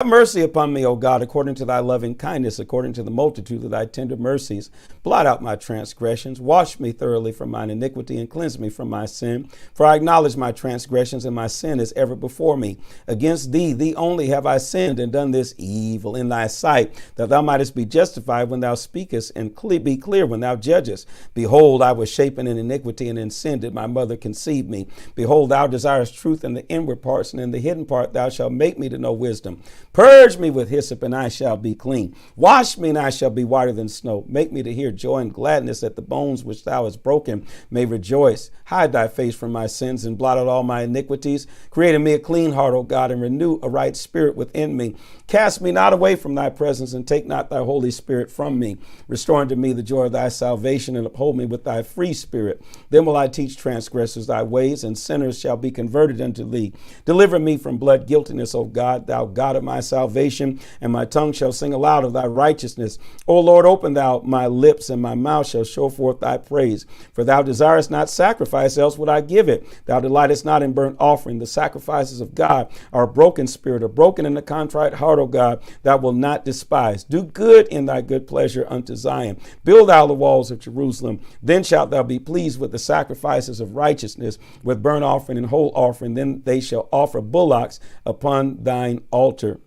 Have mercy upon me, O God, according to thy loving kindness, according to the multitude of thy tender mercies. Blot out my transgressions. Wash me thoroughly from mine iniquity and cleanse me from my sin. For I acknowledge my transgressions, and my sin is ever before me. Against thee, thee only have I sinned and done this evil in thy sight, that thou mightest be justified when thou speakest and be clear when thou judgest. Behold, I was shapen in iniquity, and in sin did my mother conceive me. Behold, thou desirest truth in the inward parts, and in the hidden part thou shalt make me to know wisdom. Purge me with hyssop, and I shall be clean. Wash me, and I shall be whiter than snow. Make me to hear joy and gladness, that the bones which thou hast broken may rejoice. Hide thy face from my sins, and blot out all my iniquities. Create in me a clean heart, O God, and renew a right spirit within me. Cast me not away from thy presence, and take not thy Holy Spirit from me. Restore unto me the joy of thy salvation, and uphold me with thy free spirit. Then will I teach transgressors thy ways, and sinners shall be converted unto thee. Deliver me from blood guiltiness, O God, thou God of my salvation, and my tongue shall sing aloud of thy righteousness. O Lord, open thou my lips, and my mouth shall show forth thy praise. For thou desirest not sacrifice, else would I give it. Thou delightest not in burnt offering. The sacrifices of God are a broken spirit, a broken and a contrite heart, O God, thou wilt not despise. Do good in thy good pleasure unto Zion. Build thou the walls of Jerusalem. Then shalt thou be pleased with the sacrifices of righteousness, with burnt offering and whole offering. Then they shall offer bullocks upon thine altar.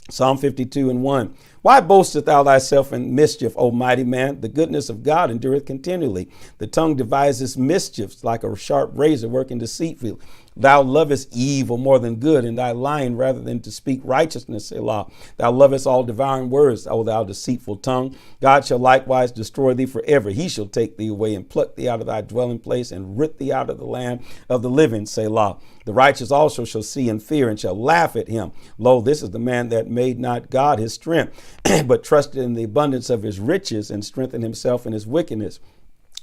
Psalm 52:1. Why boastest thou thyself in mischief, O mighty man? The goodness of God endureth continually. The tongue devises mischiefs like a sharp razor working deceitfully. Thou lovest evil more than good, and thy lying rather than to speak righteousness, Selah. Thou lovest all devouring words, O thou deceitful tongue. God shall likewise destroy thee forever. He shall take thee away and pluck thee out of thy dwelling place and root thee out of the land of the living, Selah. The righteous also shall see and fear and shall laugh at him. Lo, this is the man that made not God his strength, but trusted in the abundance of his riches and strengthened himself in his wickedness.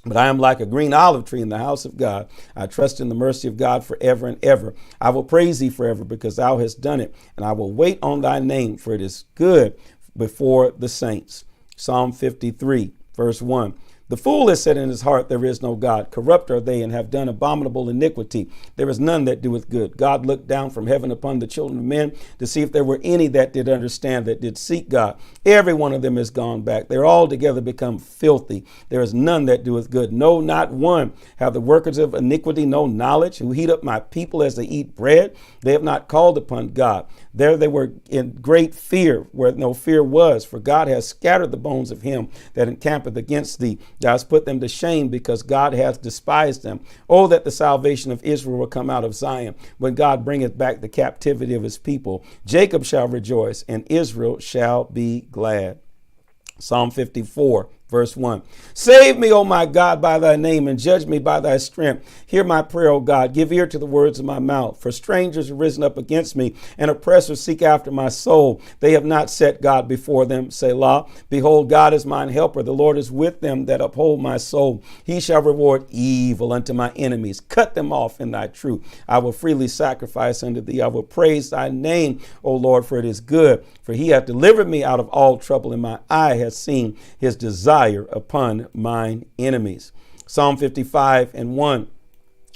But I am like a green olive tree in the house of God. I trust in the mercy of God forever and ever. I will praise thee forever because thou hast done it. And I will wait on thy name, for it is good before the saints. Psalm 53, verse 1. The fool has said in his heart, there is no God. Corrupt are they, and have done abominable iniquity. There is none that doeth good. God looked down from heaven upon the children of men to see if there were any that did understand, that did seek God. Every one of them is gone back. They're all together become filthy. There is none that doeth good. No, not one. Have the workers of iniquity no knowledge, who heat up my people as they eat bread? They have not called upon God. There they were in great fear, where no fear was, for God has scattered the bones of him that encampeth against thee. Thou hast put them to shame, because God hath despised them. Oh, that the salvation of Israel will come out of Zion, when God bringeth back the captivity of his people. Jacob shall rejoice, and Israel shall be glad. Psalm 54. Verse 1. Save me, O my God, by thy name, and judge me by thy strength. Hear my prayer, O God. Give ear to the words of my mouth. For strangers are risen up against me, and oppressors seek after my soul. They have not set God before them, Selah. Behold, God is mine helper. The Lord is with them that uphold my soul. He shall reward evil unto my enemies. Cut them off in thy truth. I will freely sacrifice unto thee. I will praise thy name, O Lord, for it is good. For he hath delivered me out of all trouble, and my eye hath seen his desire upon mine enemies. Psalm 55:1.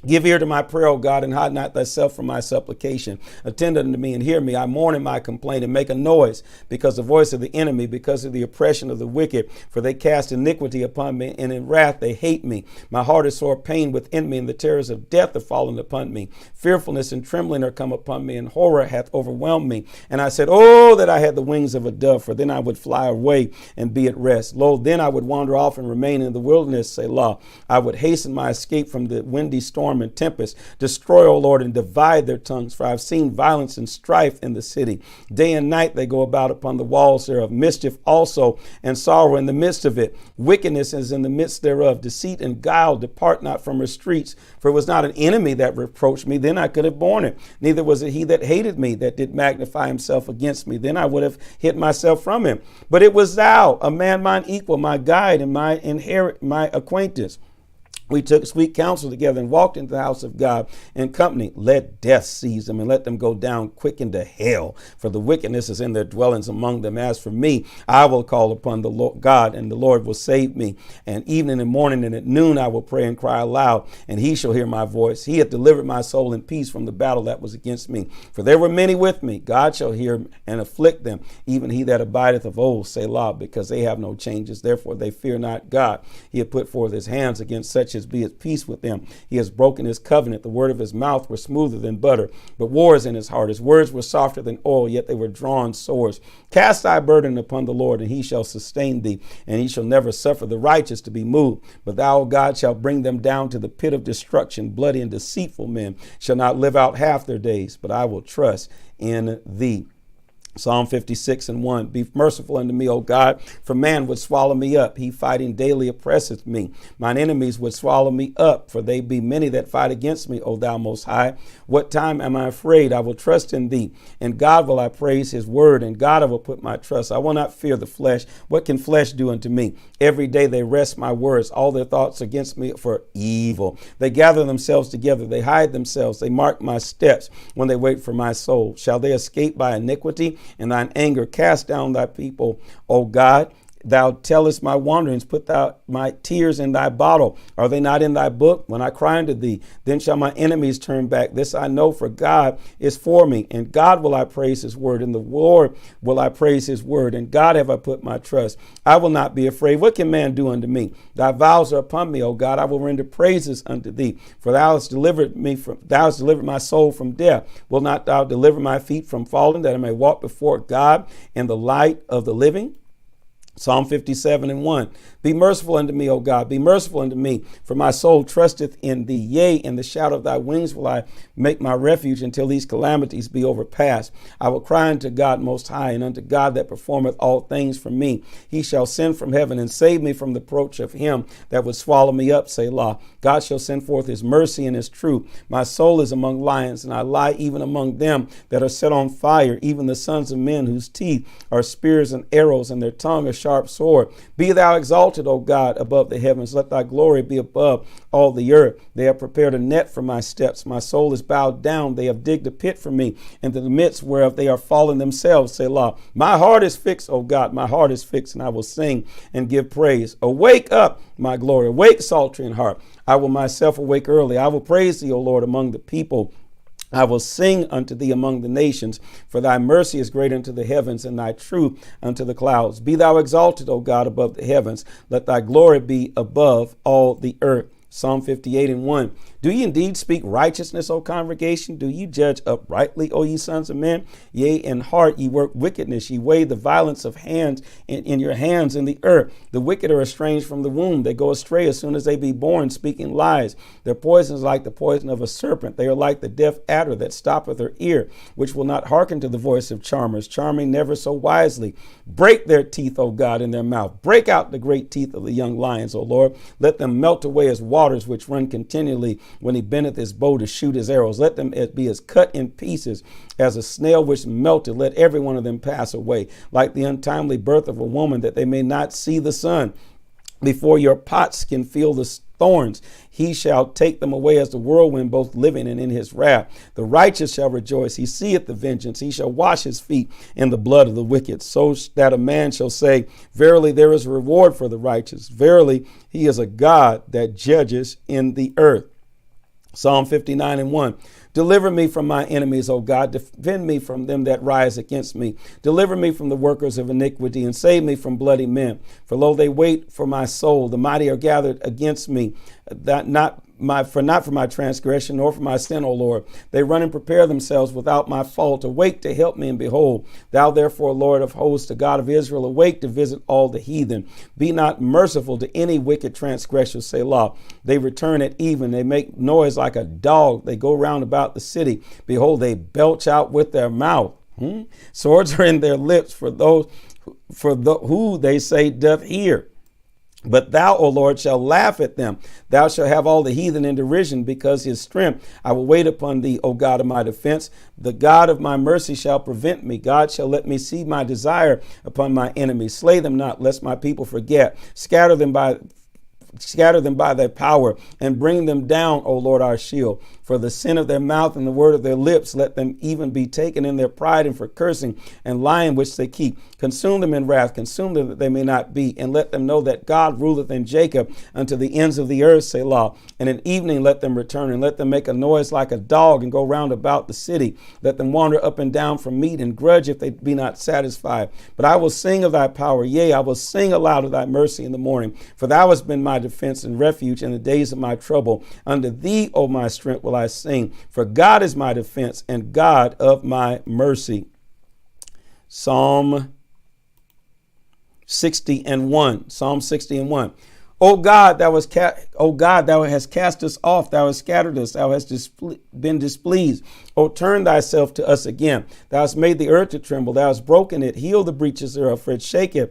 Give ear to my prayer, O God, and hide not thyself from my supplication. Attend unto me and hear me. I mourn in my complaint and make a noise because the voice of the enemy, because of the oppression of the wicked. For they cast iniquity upon me, and in wrath they hate me. My heart is sore pained within me, and the terrors of death are fallen upon me. Fearfulness and trembling are come upon me, and horror hath overwhelmed me. And I said, oh, that I had the wings of a dove, for then I would fly away and be at rest. Lo, then I would wander off and remain in the wilderness, Selah. I would hasten my escape from the windy storm and tempest. Destroy, O Lord, and divide their tongues, for I have seen violence and strife in the city. Day and night they go about upon the walls thereof. Mischief also and sorrow in the midst of it. Wickedness is in the midst thereof. Deceit and guile depart not from her streets. For it was not an enemy that reproached me, then I could have borne it. Neither was it he that hated me, that did magnify himself against me, then I would have hid myself from him. But it was thou, a man mine equal, my guide, and my acquaintance, We took sweet counsel together and walked into the house of God in company. Let death seize them and let them go down quick into hell. For the wickedness is in their dwellings among them. As for me, I will call upon the Lord God, and the Lord will save me. And evening and morning and at noon I will pray and cry aloud, and he shall hear my voice. He hath delivered my soul in peace from the battle that was against me. For there were many with me. God shall hear and afflict them, even he that abideth of old, Selah, because they have no changes. Therefore they fear not God. He hath put forth his hands against such as be at peace with them. He has broken his covenant. The word of his mouth were smoother than butter, but war is in his heart. His words were softer than oil, yet they were drawn swords. Cast thy burden upon the Lord, and he shall sustain thee, and he shall never suffer the righteous to be moved. But thou, O God, shalt bring them down to the pit of destruction. Bloody and deceitful men shall not live out half their days, but I will trust in thee. Psalm 56:1. Be merciful unto me, O God, for man would swallow me up. He fighting daily oppresseth me. Mine enemies would swallow me up, for they be many that fight against me, O thou most high. What time am I afraid? I will trust in thee. And God will I praise his word, and God I will put my trust. I will not fear the flesh. What can flesh do unto me? Every day they wrest my words, all their thoughts against me for evil. They gather themselves together, they hide themselves, they mark my steps when they wait for my soul. Shall they escape by iniquity? In thine anger cast down thy people, O God. Thou tellest my wanderings, put thou my tears in thy bottle. Are they not in thy book? When I cry unto thee, then shall my enemies turn back. This I know, for God is for me. And God will I praise his word. In the Lord will I praise his word. And God have I put my trust. I will not be afraid. What can man do unto me? Thy vows are upon me, O God. I will render praises unto thee. For thou hast delivered my soul from death. Will not thou deliver my feet from falling, that I may walk before God in the light of the living? Psalm 57:1. Be merciful unto me, O God, be merciful unto me, for my soul trusteth in thee. Yea, in the shadow of thy wings will I make my refuge until these calamities be overpast. I will cry unto God most high, and unto God that performeth all things for me. He shall send from heaven and save me from the approach of him that would swallow me up, Selah. God shall send forth his mercy and his truth. My soul is among lions, and I lie even among them that are set on fire, even the sons of men whose teeth are spears and arrows, and their tongue a sharp sword. Be thou exalted, O God, above the heavens. Let thy glory be above all the earth. They have prepared a net for my steps. My soul is bowed down. They have digged a pit for me, into the midst whereof they are fallen themselves, Selah. My heart is fixed, O God, my heart is fixed, and I will sing and give praise. Awake up, my glory. Awake, psaltery and harp. I will myself awake early. I will praise thee, O Lord, among the people. I will sing unto thee among the nations, for thy mercy is great unto the heavens, and thy truth unto the clouds. Be thou exalted, O God, above the heavens. Let thy glory be above all the earth. Psalm 58:1. Do ye indeed speak righteousness, O congregation? Do ye judge uprightly, O ye sons of men? Yea, in heart ye work wickedness. Ye weigh the violence of hands in your hands in the earth. The wicked are estranged from the womb. They go astray as soon as they be born, speaking lies. Their poison is like the poison of a serpent. They are like the deaf adder that stoppeth her ear, which will not hearken to the voice of charmers, charming never so wisely. Break their teeth, O God, in their mouth. Break out the great teeth of the young lions, O Lord. Let them melt away as waters which run continually when he bendeth his bow to shoot his arrows. Let them be as cut in pieces as a snail which melted. Let every one of them pass away like the untimely birth of a woman, that they may not see the sun. Before your pots can feel the thorns, he shall take them away as the whirlwind, both living and in his wrath. The righteous shall rejoice. He seeth the vengeance. He shall wash his feet in the blood of the wicked, so that a man shall say, verily, there is a reward for the righteous. Verily, he is a God that judges in the earth. Psalm 59:1. Deliver me from my enemies, O God. Defend me from them that rise against me. Deliver me from the workers of iniquity, and save me from bloody men. For lo, they wait for my soul. The mighty are gathered against me, not for my transgression, nor for my sin, O Lord. They run and prepare themselves without my fault. Awake to help me, and behold, thou therefore, Lord of hosts, the God of Israel, awake to visit all the heathen. Be not merciful to any wicked transgressor, Selah. They return at even. They make noise like a dog. They go round about the city. Behold, they belch out with their mouth. Swords are in their lips for who they say doth hear. But thou, O Lord, shalt laugh at them. Thou shalt have all the heathen in derision, because his strength. I will wait upon thee, O God of my defense. The God of my mercy shall prevent me. God shall let me see my desire upon my enemies. Slay them not, lest my people forget. Scatter them scatter them by thy power, and bring them down, O Lord, our shield. For the sin of their mouth and the word of their lips, let them even be taken in their pride, and for cursing and lying which they keep. Consume them in wrath, consume them that they may not be, and let them know that God ruleth in Jacob unto the ends of the earth, Selah. And in evening let them return, and let them make a noise like a dog, and go round about the city. Let them wander up and down from meat, and grudge if they be not satisfied. But I will sing of thy power, yea, I will sing aloud of thy mercy in the morning. For thou hast been my defense and refuge in the days of my trouble. Unto thee, O my strength, will I sing. For God is my defense and God of my mercy. Psalm 60:1. Psalm 60:1. O God, thou hast cast us off. Thou hast scattered us. Thou hast been displeased. O turn thyself to us again. Thou hast made the earth to tremble. Thou hast broken it. Heal the breaches thereof, for it shaketh.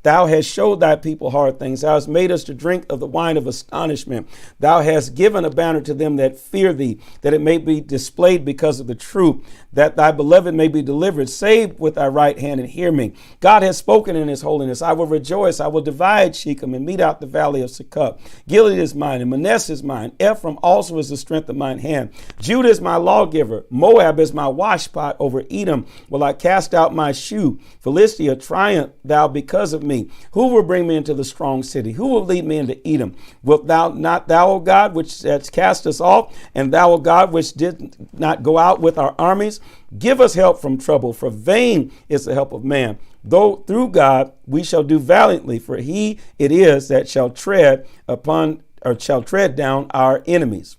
Thou hast showed thy people hard things. Thou hast made us to drink of the wine of astonishment. Thou hast given a banner to them that fear thee, that it may be displayed because of the truth, that thy beloved may be delivered. Save with thy right hand and hear me. God has spoken in his holiness. I will rejoice. I will divide Shechem and mete out the valley of Succoth. Gilead is mine and Manasseh is mine. Ephraim also is the strength of mine hand. Judah is my lawgiver. Moab is my washpot. Over Edom will I cast out my shoe. Philistia, triumph thou because of me. Who will bring me into the strong city? Who will lead me into Edom? Wilt thou not, thou, O God, which hast cast us off, and thou, O God, which did not go out with our armies? Give us help from trouble, for vain is the help of man. Though through God we shall do valiantly, for he it is that shall tread upon, or shall tread down our enemies.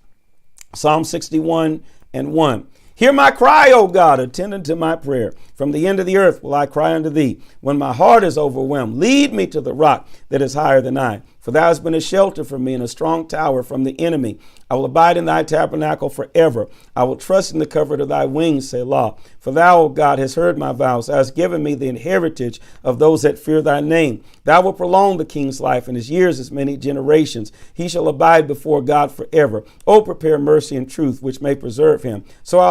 Psalm 61:1. Hear my cry, O God, attend unto my prayer. From the end of the earth will I cry unto thee. When my heart is overwhelmed, lead me to the rock that is higher than I. For thou hast been a shelter for me and a strong tower from the enemy. I will abide in thy tabernacle forever. I will trust in the covert of thy wings, Selah. For thou, O God, hast heard my vows. Thou hast given me the inheritance of those that fear thy name. Thou wilt prolong the king's life, and his years as many generations. He shall abide before God forever. O prepare mercy and truth, which may preserve him. So will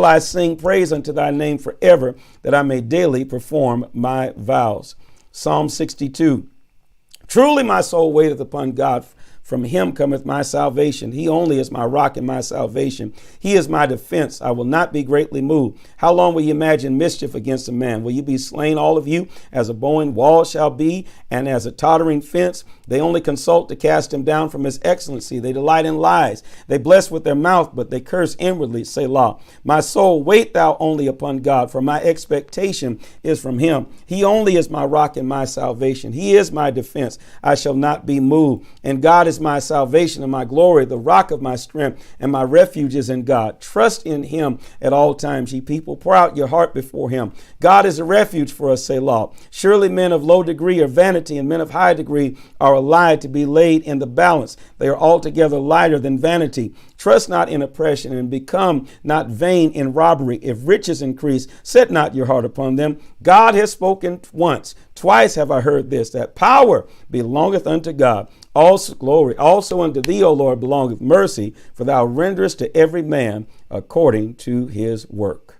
I sing praise unto thy name forever, that I may daily perform my vows. Psalm 62. Truly my soul waiteth upon God. From him cometh my salvation. He only is my rock and my salvation. He is my defense. I will not be greatly moved. How long will you imagine mischief against a man? Will you be slain, all of you, as a bowing wall shall be, and as a tottering fence? They only consult to cast him down from his excellency. They delight in lies. They bless with their mouth, but they curse inwardly. Selah. My soul, wait thou only upon God, for my expectation is from him. He only is my rock and my salvation. He is my defense. I shall not be moved. And God is my salvation and my glory, the rock of my strength, and my refuge is in God. Trust in him at all times, ye people. Pour out your heart before him. God is a refuge for us, Selah. Surely men of low degree are vanity, and men of high degree are a lie to be laid in the balance. They are altogether lighter than vanity. Trust not in oppression, and become not vain in robbery. If riches increase, set not your heart upon them. God has spoken once. Twice have I heard this, that power belongeth unto God. Also glory, also unto thee, O Lord, belongeth mercy, for thou renderest to every man according to his work.